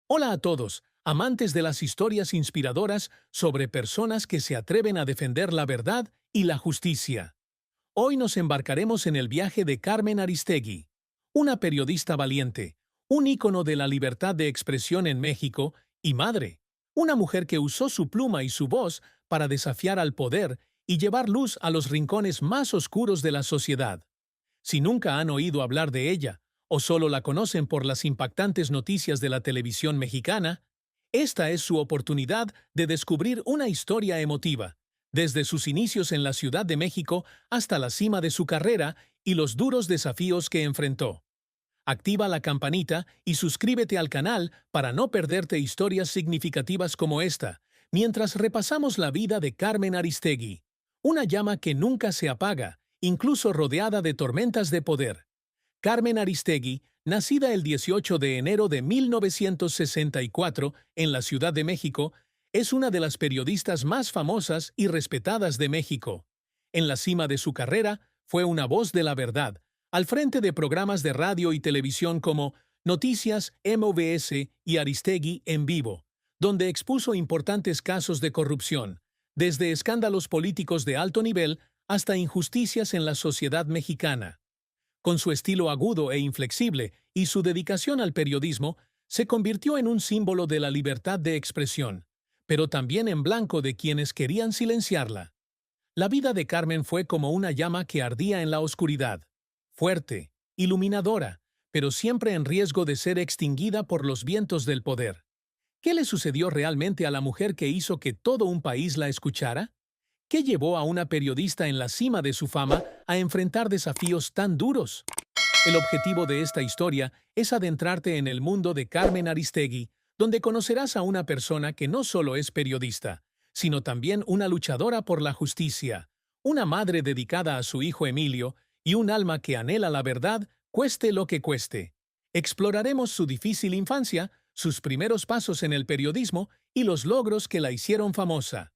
Hola a todos, amantes de las historias inspiradoras sobre personas que se atreven a defender la verdad y la justicia. Hoy nos embarcaremos en el viaje de Carmen Aristegui, una periodista valiente, un ícono de la libertad de expresión en México y madre, una mujer que usó su pluma y su voz para desafiar al poder y llevar luz a los rincones más oscuros de la sociedad. Si nunca han oído hablar de ella, o solo la conocen por las impactantes noticias de la televisión mexicana, esta es su oportunidad de descubrir una historia emotiva, desde sus inicios en la Ciudad de México hasta la cima de su carrera y los duros desafíos que enfrentó. Activa la campanita y suscríbete al canal para no perderte historias significativas como esta, mientras repasamos la vida de Carmen Aristegui, una llama que nunca se apaga, incluso rodeada de tormentas de poder. Carmen Aristegui, nacida el 18 de enero de 1964 en la Ciudad de México, es una de las periodistas más famosas y respetadas de México. En la cima de su carrera, fue una voz de la verdad, al frente de programas de radio y televisión como Noticias, MVS y Aristegui en vivo, donde expuso importantes casos de corrupción, desde escándalos políticos de alto nivel hasta injusticias en la sociedad mexicana. Con su estilo agudo e inflexible y su dedicación al periodismo, se convirtió en un símbolo de la libertad de expresión, pero también en blanco de quienes querían silenciarla. La vida de Carmen fue como una llama que ardía en la oscuridad, fuerte, iluminadora, pero siempre en riesgo de ser extinguida por los vientos del poder. ¿Qué le sucedió realmente a la mujer que hizo que todo un país la escuchara? ¿Qué llevó a una periodista en la cima de su fama a enfrentar desafíos tan duros? El objetivo de esta historia es adentrarte en el mundo de Carmen Aristegui, donde conocerás a una persona que no solo es periodista, sino también una luchadora por la justicia, una madre dedicada a su hijo Emilio y un alma que anhela la verdad, cueste lo que cueste. Exploraremos su difícil infancia, sus primeros pasos en el periodismo y los logros que la hicieron famosa.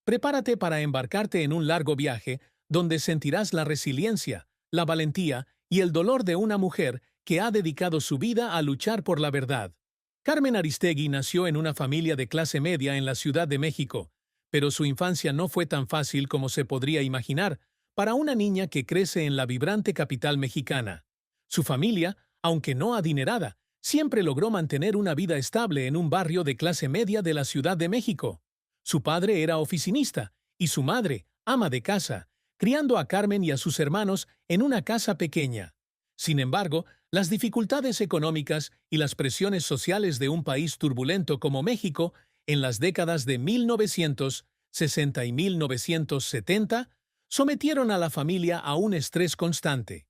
Prepárate para embarcarte en un largo viaje donde sentirás la resiliencia, la valentía y el dolor de una mujer que ha dedicado su vida a luchar por la verdad. Carmen Aristegui nació en una familia de clase media en la Ciudad de México, pero su infancia no fue tan fácil como se podría imaginar para una niña que crece en la vibrante capital mexicana. Su familia, aunque no adinerada, siempre logró mantener una vida estable en un barrio de clase media de la Ciudad de México. Su padre era oficinista y su madre, ama de casa, criando a Carmen y a sus hermanos en una casa pequeña. Sin embargo, las dificultades económicas y las presiones sociales de un país turbulento como México en las décadas de 1960 y 1970 sometieron a la familia a un estrés constante.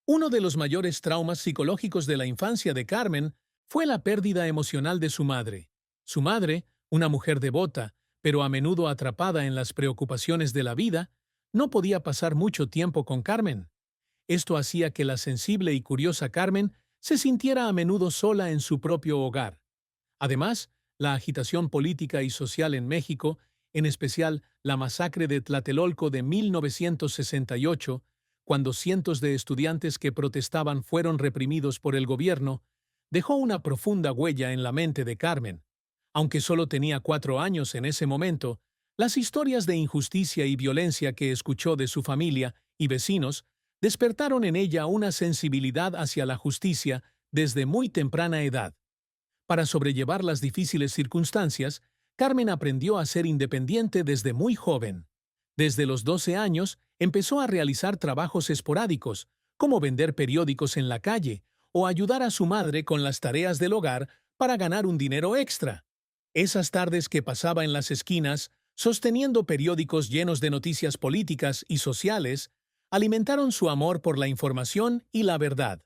Uno de los mayores traumas psicológicos de la infancia de Carmen fue la pérdida emocional de su madre. Su madre, una mujer devota, pero a menudo atrapada en las preocupaciones de la vida, no podía pasar mucho tiempo con Carmen. Esto hacía que la sensible y curiosa Carmen se sintiera a menudo sola en su propio hogar. Además, la agitación política y social en México, en especial la masacre de Tlatelolco de 1968, cuando cientos de estudiantes que protestaban fueron reprimidos por el gobierno, dejó una profunda huella en la mente de Carmen. Aunque solo tenía 4 años en ese momento, las historias de injusticia y violencia que escuchó de su familia y vecinos despertaron en ella una sensibilidad hacia la justicia desde muy temprana edad. Para sobrellevar las difíciles circunstancias, Carmen aprendió a ser independiente desde muy joven. Desde los 12 años, empezó a realizar trabajos esporádicos, como vender periódicos en la calle o ayudar a su madre con las tareas del hogar para ganar un dinero extra. Esas tardes que pasaba en las esquinas, sosteniendo periódicos llenos de noticias políticas y sociales, alimentaron su amor por la información y la verdad.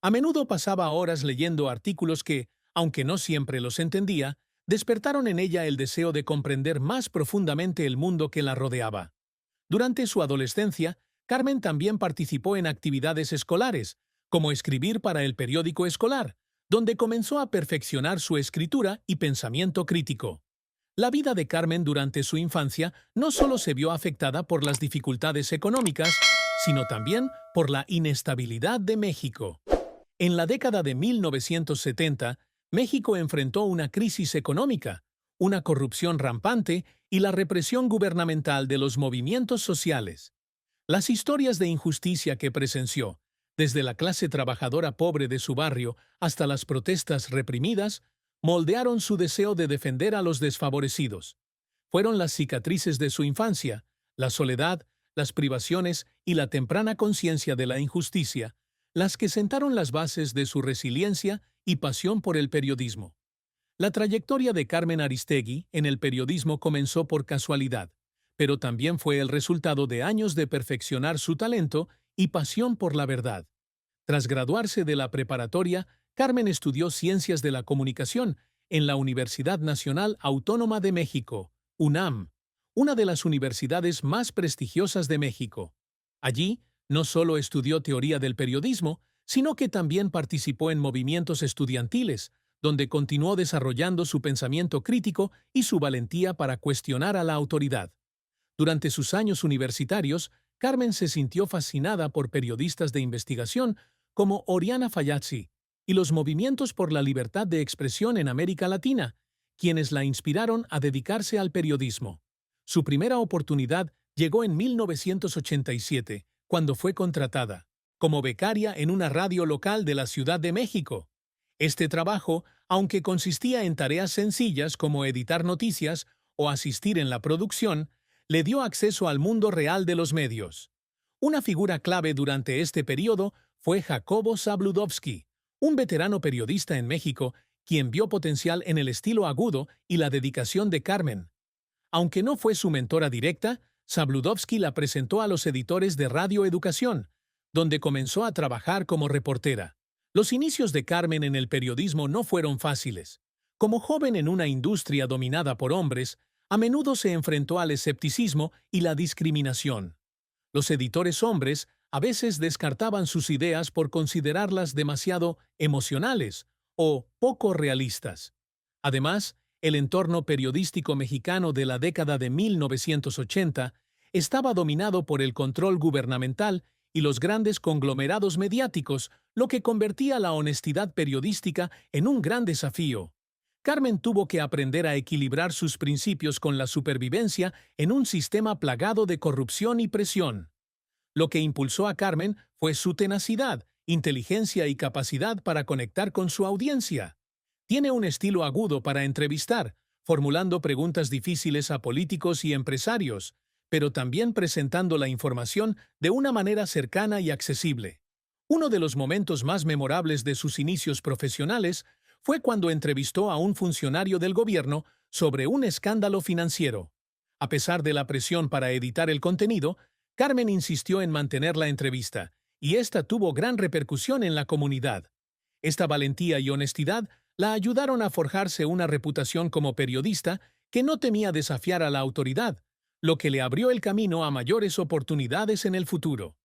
A menudo pasaba horas leyendo artículos que, aunque no siempre los entendía, despertaron en ella el deseo de comprender más profundamente el mundo que la rodeaba. Durante su adolescencia, Carmen también participó en actividades escolares, como escribir para el periódico escolar, donde comenzó a perfeccionar su escritura y pensamiento crítico. La vida de Carmen durante su infancia no solo se vio afectada por las dificultades económicas, sino también por la inestabilidad de México. En la década de 1970, México enfrentó una crisis económica, una corrupción rampante y la represión gubernamental de los movimientos sociales. Las historias de injusticia que presenció, desde la clase trabajadora pobre de su barrio hasta las protestas reprimidas, moldearon su deseo de defender a los desfavorecidos. Fueron las cicatrices de su infancia, la soledad, las privaciones y la temprana conciencia de la injusticia, las que sentaron las bases de su resiliencia y pasión por el periodismo. La trayectoria de Carmen Aristegui en el periodismo comenzó por casualidad, pero también fue el resultado de años de perfeccionar su talento y pasión por la verdad. Tras graduarse de la preparatoria, Carmen estudió Ciencias de la Comunicación en la Universidad Nacional Autónoma de México, UNAM, una de las universidades más prestigiosas de México. Allí, no solo estudió teoría del periodismo, sino que también participó en movimientos estudiantiles, donde continuó desarrollando su pensamiento crítico y su valentía para cuestionar a la autoridad. Durante sus años universitarios, Carmen se sintió fascinada por periodistas de investigación como Oriana Fallaci y los movimientos por la libertad de expresión en América Latina, quienes la inspiraron a dedicarse al periodismo. Su primera oportunidad llegó en 1987, cuando fue contratada como becaria en una radio local de la Ciudad de México. Este trabajo, aunque consistía en tareas sencillas como editar noticias o asistir en la producción, le dio acceso al mundo real de los medios. Una figura clave durante este periodo fue Jacobo Zabludovsky, un veterano periodista en México, quien vio potencial en el estilo agudo y la dedicación de Carmen. Aunque no fue su mentora directa, Zabludovsky la presentó a los editores de Radio Educación, donde comenzó a trabajar como reportera. Los inicios de Carmen en el periodismo no fueron fáciles. Como joven en una industria dominada por hombres, a menudo se enfrentó al escepticismo y la discriminación. Los editores hombres a veces descartaban sus ideas por considerarlas demasiado emocionales o poco realistas. Además, el entorno periodístico mexicano de la década de 1980 estaba dominado por el control gubernamental y los grandes conglomerados mediáticos, lo que convertía la honestidad periodística en un gran desafío. Carmen tuvo que aprender a equilibrar sus principios con la supervivencia en un sistema plagado de corrupción y presión. Lo que impulsó a Carmen fue su tenacidad, inteligencia y capacidad para conectar con su audiencia. Tiene un estilo agudo para entrevistar, formulando preguntas difíciles a políticos y empresarios, pero también presentando la información de una manera cercana y accesible. Uno de los momentos más memorables de sus inicios profesionales fue cuando entrevistó a un funcionario del gobierno sobre un escándalo financiero. A pesar de la presión para editar el contenido, Carmen insistió en mantener la entrevista, y esta tuvo gran repercusión en la comunidad. Esta valentía y honestidad la ayudaron a forjarse una reputación como periodista que no temía desafiar a la autoridad, lo que le abrió el camino a mayores oportunidades en el futuro.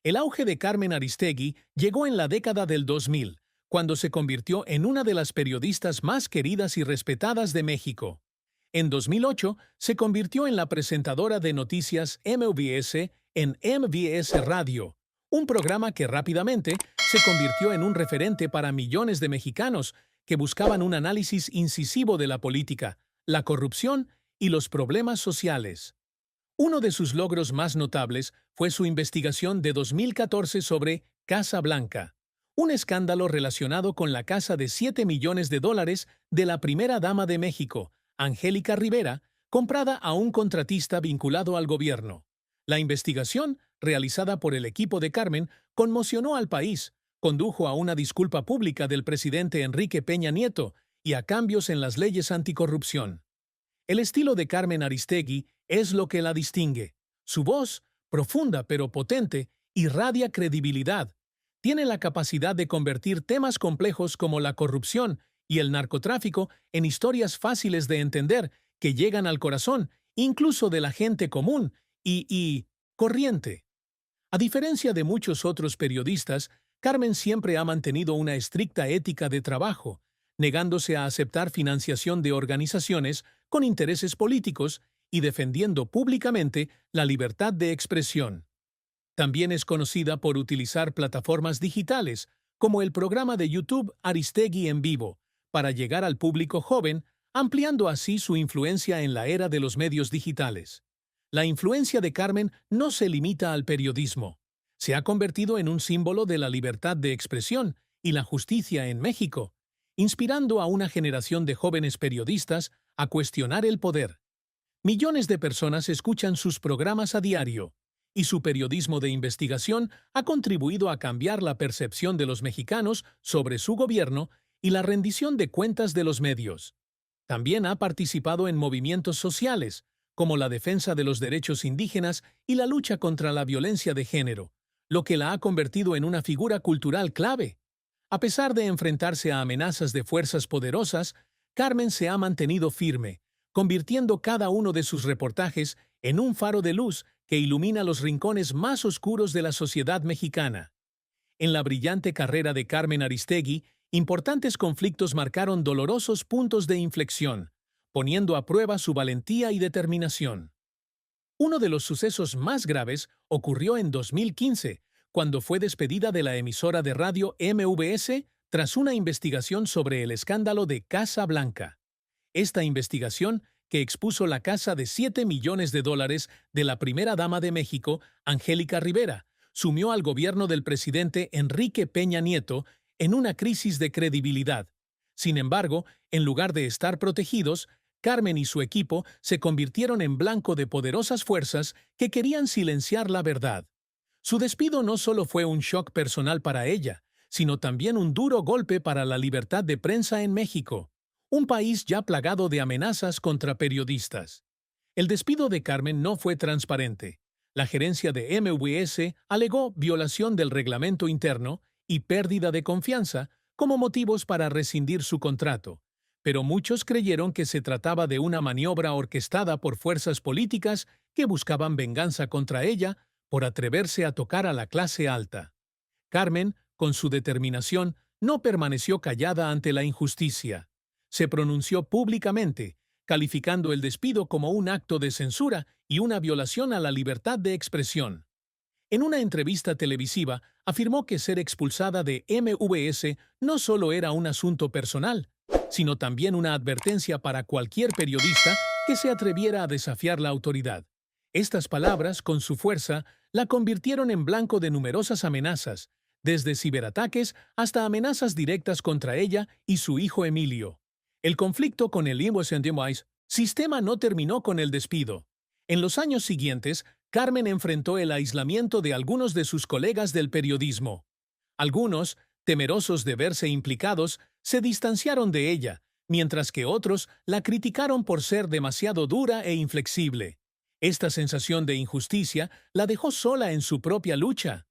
El auge de Carmen Aristegui llegó en la década del 2000, cuando se convirtió en una de las periodistas más queridas y respetadas de México. En 2008, se convirtió en la presentadora de noticias MVS en MVS Radio, un programa que rápidamente se convirtió en un referente para millones de mexicanos que buscaban un análisis incisivo de la política, la corrupción y los problemas sociales. Uno de sus logros más notables fue su investigación de 2014 sobre Casa Blanca, un escándalo relacionado con la casa de $7 millones de la primera dama de México, Angélica Rivera, comprada a un contratista vinculado al gobierno. La investigación, realizada por el equipo de Carmen, conmocionó al país, condujo a una disculpa pública del presidente Enrique Peña Nieto y a cambios en las leyes anticorrupción. El estilo de Carmen Aristegui es lo que la distingue. Su voz, profunda pero potente, irradia credibilidad. Tiene la capacidad de convertir temas complejos como la corrupción y el narcotráfico en historias fáciles de entender que llegan al corazón, incluso de la gente común y corriente. A diferencia de muchos otros periodistas, Carmen siempre ha mantenido una estricta ética de trabajo, negándose a aceptar financiación de organizaciones con intereses políticos y defendiendo públicamente la libertad de expresión. También es conocida por utilizar plataformas digitales, como el programa de YouTube Aristegui en Vivo, para llegar al público joven, ampliando así su influencia en la era de los medios digitales. La influencia de Carmen no se limita al periodismo. Se ha convertido en un símbolo de la libertad de expresión y la justicia en México, inspirando a una generación de jóvenes periodistas a cuestionar el poder. Millones de personas escuchan sus programas a diario, y su periodismo de investigación ha contribuido a cambiar la percepción de los mexicanos sobre su gobierno y la rendición de cuentas de los medios. También ha participado en movimientos sociales, como la defensa de los derechos indígenas y la lucha contra la violencia de género, lo que la ha convertido en una figura cultural clave. A pesar de enfrentarse a amenazas de fuerzas poderosas, Carmen se ha mantenido firme, convirtiendo cada uno de sus reportajes en un faro de luz que ilumina los rincones más oscuros de la sociedad mexicana. En la brillante carrera de Carmen Aristegui, importantes conflictos marcaron dolorosos puntos de inflexión, poniendo a prueba su valentía y determinación. Uno de los sucesos más graves ocurrió en 2015, cuando fue despedida de la emisora de radio MVS tras una investigación sobre el escándalo de Casa Blanca. Esta investigación, que expuso la casa de $7 millones de la primera dama de México, Angélica Rivera, sumió al gobierno del presidente Enrique Peña Nieto en una crisis de credibilidad. Sin embargo, en lugar de estar protegidos, Carmen y su equipo se convirtieron en blanco de poderosas fuerzas que querían silenciar la verdad. Su despido no solo fue un shock personal para ella, sino también un duro golpe para la libertad de prensa en México, un país ya plagado de amenazas contra periodistas. El despido de Carmen no fue transparente. La gerencia de MVS alegó violación del reglamento interno y pérdida de confianza como motivos para rescindir su contrato, pero muchos creyeron que se trataba de una maniobra orquestada por fuerzas políticas que buscaban venganza contra ella por atreverse a tocar a la clase alta. Carmen, con su determinación, no permaneció callada ante la injusticia. Se pronunció públicamente, calificando el despido como un acto de censura y una violación a la libertad de expresión. En una entrevista televisiva, afirmó que ser expulsada de MVS no solo era un asunto personal, sino también una advertencia para cualquier periodista que se atreviera a desafiar la autoridad. Estas palabras, con su fuerza, la convirtieron en blanco de numerosas amenazas, desde ciberataques hasta amenazas directas contra ella y su hijo Emilio. El conflicto con el sistema no terminó con el despido. En los años siguientes, Carmen enfrentó el aislamiento de algunos de sus colegas del periodismo. Algunos, temerosos de verse implicados, se distanciaron de ella, mientras que otros la criticaron por ser demasiado dura e inflexible. Esta sensación de injusticia la dejó sola en su propia lucha.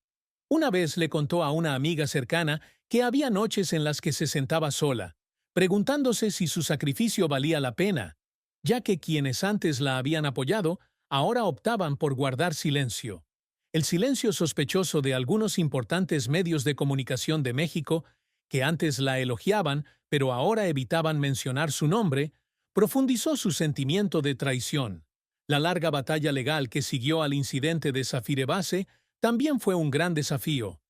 Una vez le contó a una amiga cercana que había noches en las que se sentaba sola, preguntándose si su sacrificio valía la pena, ya que quienes antes la habían apoyado ahora optaban por guardar silencio. El silencio sospechoso de algunos importantes medios de comunicación de México, que antes la elogiaban pero ahora evitaban mencionar su nombre, profundizó su sentimiento de traición. La larga batalla legal que siguió al incidente de Zafire Base también fue un gran desafío.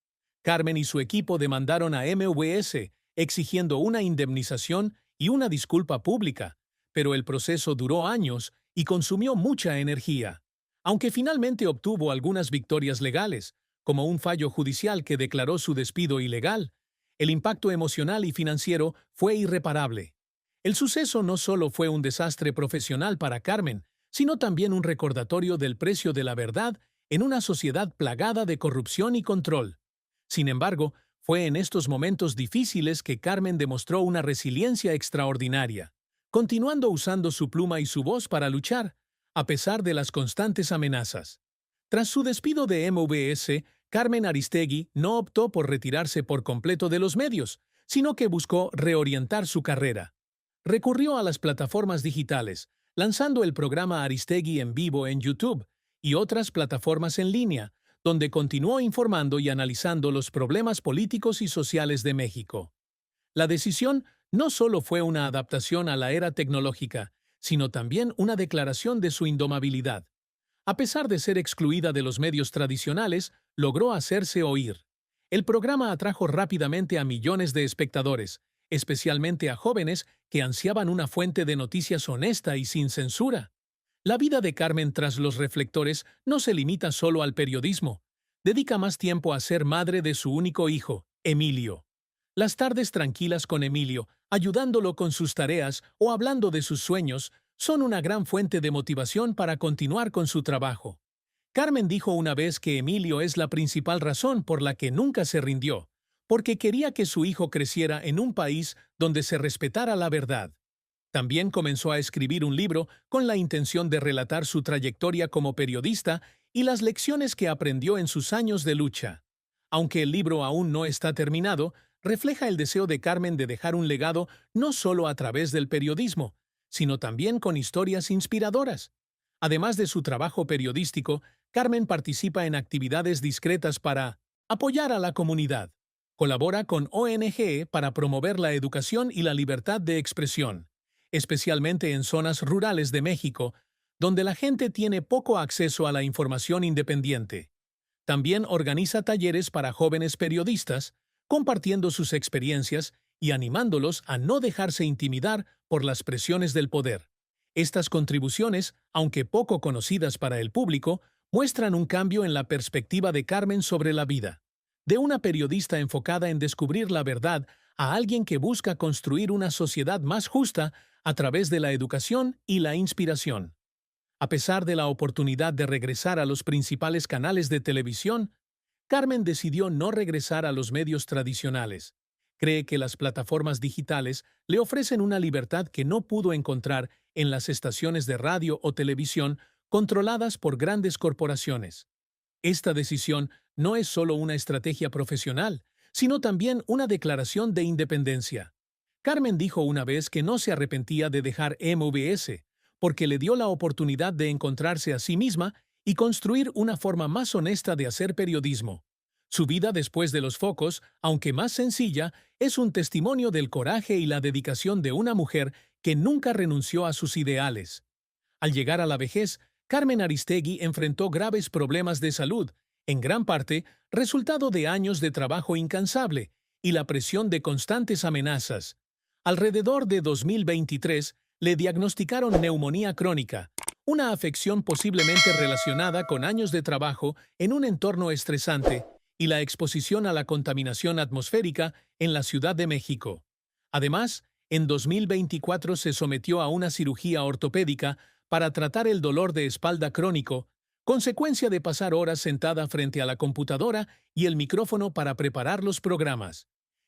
Carmen y su equipo demandaron a MVS, exigiendo una indemnización y una disculpa pública, pero el proceso duró años y consumió mucha energía. Aunque finalmente obtuvo algunas victorias legales, como un fallo judicial que declaró su despido ilegal, el impacto emocional y financiero fue irreparable. El suceso no solo fue un desastre profesional para Carmen, sino también un recordatorio del precio de la verdad en una sociedad plagada de corrupción y control. Sin embargo, fue en estos momentos difíciles que Carmen demostró una resiliencia extraordinaria, continuando usando su pluma y su voz para luchar, a pesar de las constantes amenazas. Tras su despido de MVS, Carmen Aristegui no optó por retirarse por completo de los medios, sino que buscó reorientar su carrera. Recurrió a las plataformas digitales, lanzando el programa Aristegui en vivo en YouTube y otras plataformas en línea, donde continuó informando y analizando los problemas políticos y sociales de México. La decisión no solo fue una adaptación a la era tecnológica, sino también una declaración de su indomabilidad. A pesar de ser excluida de los medios tradicionales, logró hacerse oír. El programa atrajo rápidamente a millones de espectadores, especialmente a jóvenes que ansiaban una fuente de noticias honesta y sin censura. La vida de Carmen tras los reflectores no se limita solo al periodismo. Dedica más tiempo a ser madre de su único hijo, Emilio. Las tardes tranquilas con Emilio, ayudándolo con sus tareas o hablando de sus sueños, son una gran fuente de motivación para continuar con su trabajo. Carmen dijo una vez que Emilio es la principal razón por la que nunca se rindió, porque quería que su hijo creciera en un país donde se respetara la verdad. También comenzó a escribir un libro con la intención de relatar su trayectoria como periodista y las lecciones que aprendió en sus años de lucha. Aunque el libro aún no está terminado, refleja el deseo de Carmen de dejar un legado no solo a través del periodismo, sino también con historias inspiradoras. Además de su trabajo periodístico, Carmen participa en actividades discretas para apoyar a la comunidad. Colabora con ONG para promover la educación y la libertad de expresión, especialmente en zonas rurales de México, donde la gente tiene poco acceso a la información independiente. También organiza talleres para jóvenes periodistas, compartiendo sus experiencias y animándolos a no dejarse intimidar por las presiones del poder. Estas contribuciones, aunque poco conocidas para el público, muestran un cambio en la perspectiva de Carmen sobre la vida. De una periodista enfocada en descubrir la verdad a alguien que busca construir una sociedad más justa a través de la educación y la inspiración. A pesar de la oportunidad de regresar a los principales canales de televisión, Carmen decidió no regresar a los medios tradicionales. Cree que las plataformas digitales le ofrecen una libertad que no pudo encontrar en las estaciones de radio o televisión controladas por grandes corporaciones. Esta decisión no es solo una estrategia profesional, sino también una declaración de independencia. Carmen dijo una vez que no se arrepentía de dejar MVS, porque le dio la oportunidad de encontrarse a sí misma y construir una forma más honesta de hacer periodismo. Su vida después de los focos, aunque más sencilla, es un testimonio del coraje y la dedicación de una mujer que nunca renunció a sus ideales. Al llegar a la vejez, Carmen Aristegui enfrentó graves problemas de salud, en gran parte resultado de años de trabajo incansable y la presión de constantes amenazas. Alrededor de 2023, le diagnosticaron neumonía crónica, una afección posiblemente relacionada con años de trabajo en un entorno estresante y la exposición a la contaminación atmosférica en la Ciudad de México. Además, en 2024 se sometió a una cirugía ortopédica para tratar el dolor de espalda crónico, consecuencia de pasar horas sentada frente a la computadora y el micrófono para preparar los programas.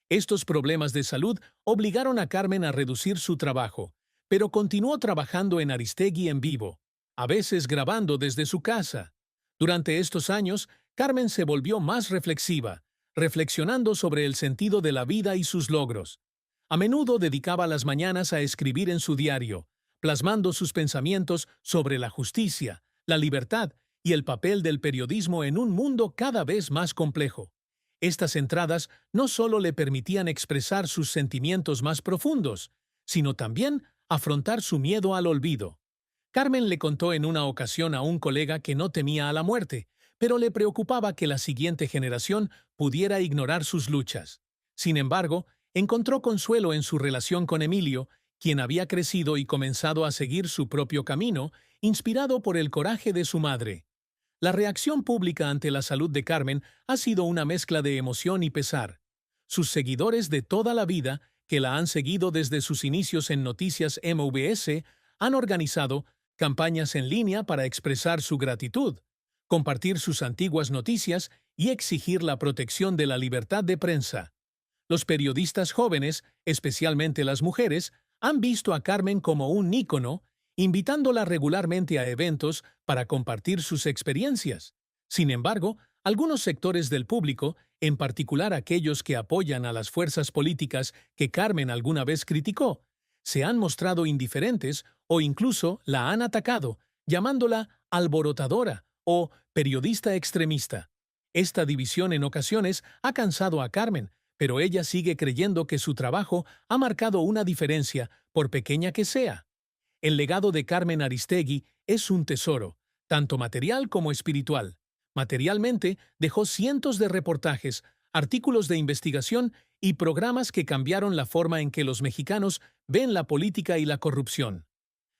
Estos problemas de salud obligaron a Carmen a reducir su trabajo, pero continuó trabajando en Aristegui en vivo, a veces grabando desde su casa. Durante estos años, Carmen se volvió más reflexiva, reflexionando sobre el sentido de la vida y sus logros. A menudo dedicaba las mañanas a escribir en su diario, plasmando sus pensamientos sobre la justicia, la libertad y el papel del periodismo en un mundo cada vez más complejo. Estas entradas no solo le permitían expresar sus sentimientos más profundos, sino también afrontar su miedo al olvido. Carmen le contó en una ocasión a un colega que no temía a la muerte, pero le preocupaba que la siguiente generación pudiera ignorar sus luchas. Sin embargo, encontró consuelo en su relación con Emilio, quien había crecido y comenzado a seguir su propio camino, inspirado por el coraje de su madre. La reacción pública ante la salud de Carmen ha sido una mezcla de emoción y pesar. Sus seguidores de toda la vida, que la han seguido desde sus inicios en Noticias MVS, han organizado campañas en línea para expresar su gratitud, compartir sus antiguas noticias y exigir la protección de la libertad de prensa. Los periodistas jóvenes, especialmente las mujeres, han visto a Carmen como un ícono, invitándola regularmente a eventos para compartir sus experiencias. Sin embargo, algunos sectores del público, en particular aquellos que apoyan a las fuerzas políticas que Carmen alguna vez criticó, se han mostrado indiferentes o incluso la han atacado, llamándola alborotadora o periodista extremista. Esta división en ocasiones ha cansado a Carmen, pero ella sigue creyendo que su trabajo ha marcado una diferencia, por pequeña que sea. El legado de Carmen Aristegui es un tesoro, tanto material como espiritual. Materialmente, dejó cientos de reportajes, artículos de investigación y programas que cambiaron la forma en que los mexicanos ven la política y la corrupción.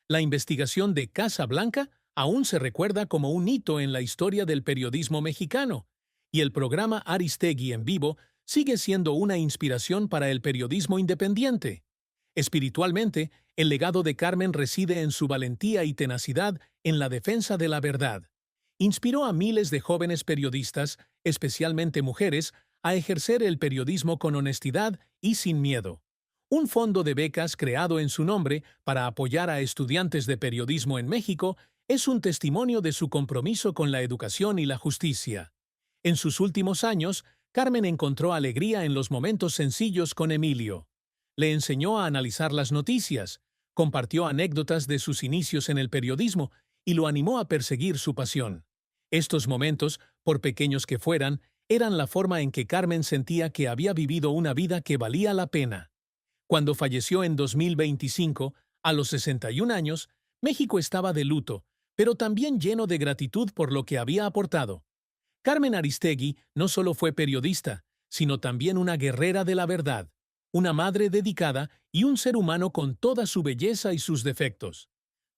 La investigación de Casa Blanca aún se recuerda como un hito en la historia del periodismo mexicano, y el programa Aristegui en vivo sigue siendo una inspiración para el periodismo independiente. Espiritualmente, el legado de Carmen reside en su valentía y tenacidad en la defensa de la verdad. Inspiró a miles de jóvenes periodistas, especialmente mujeres, a ejercer el periodismo con honestidad y sin miedo. Un fondo de becas creado en su nombre para apoyar a estudiantes de periodismo en México es un testimonio de su compromiso con la educación y la justicia. En sus últimos años, Carmen encontró alegría en los momentos sencillos con Emilio. Le enseñó a analizar las noticias, compartió anécdotas de sus inicios en el periodismo y lo animó a perseguir su pasión. Estos momentos, por pequeños que fueran, eran la forma en que Carmen sentía que había vivido una vida que valía la pena. Cuando falleció en 2025, a los 61 años, México estaba de luto, pero también lleno de gratitud por lo que había aportado. Carmen Aristegui no solo fue periodista, sino también una guerrera de la verdad, una madre dedicada y un ser humano con toda su belleza y sus defectos.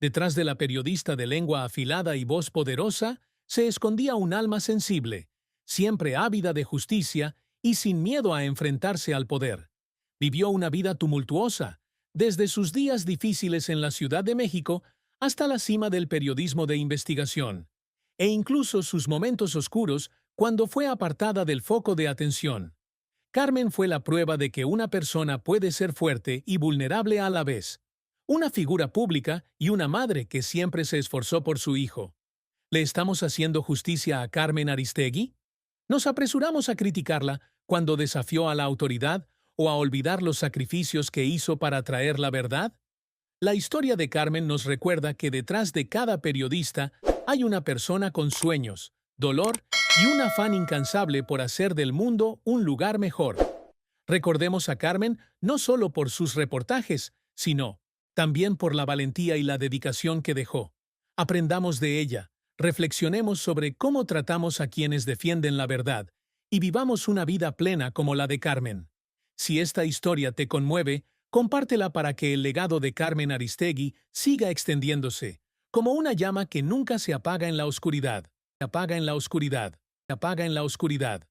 Detrás de la periodista de lengua afilada y voz poderosa, se escondía un alma sensible, siempre ávida de justicia y sin miedo a enfrentarse al poder. Vivió una vida tumultuosa, desde sus días difíciles en la Ciudad de México hasta la cima del periodismo de investigación, e incluso sus momentos oscuros cuando fue apartada del foco de atención. Carmen fue la prueba de que una persona puede ser fuerte y vulnerable a la vez. Una figura pública y una madre que siempre se esforzó por su hijo. ¿Le estamos haciendo justicia a Carmen Aristegui? ¿Nos apresuramos a criticarla cuando desafió a la autoridad o a olvidar los sacrificios que hizo para traer la verdad? La historia de Carmen nos recuerda que detrás de cada periodista hay una persona con sueños, dolor y un afán incansable por hacer del mundo un lugar mejor. Recordemos a Carmen no solo por sus reportajes, sino también por la valentía y la dedicación que dejó. Aprendamos de ella, reflexionemos sobre cómo tratamos a quienes defienden la verdad y vivamos una vida plena como la de Carmen. Si esta historia te conmueve, compártela para que el legado de Carmen Aristegui siga extendiéndose, como una llama que nunca se apaga en la oscuridad. Se apaga en la oscuridad. Se apaga en la oscuridad.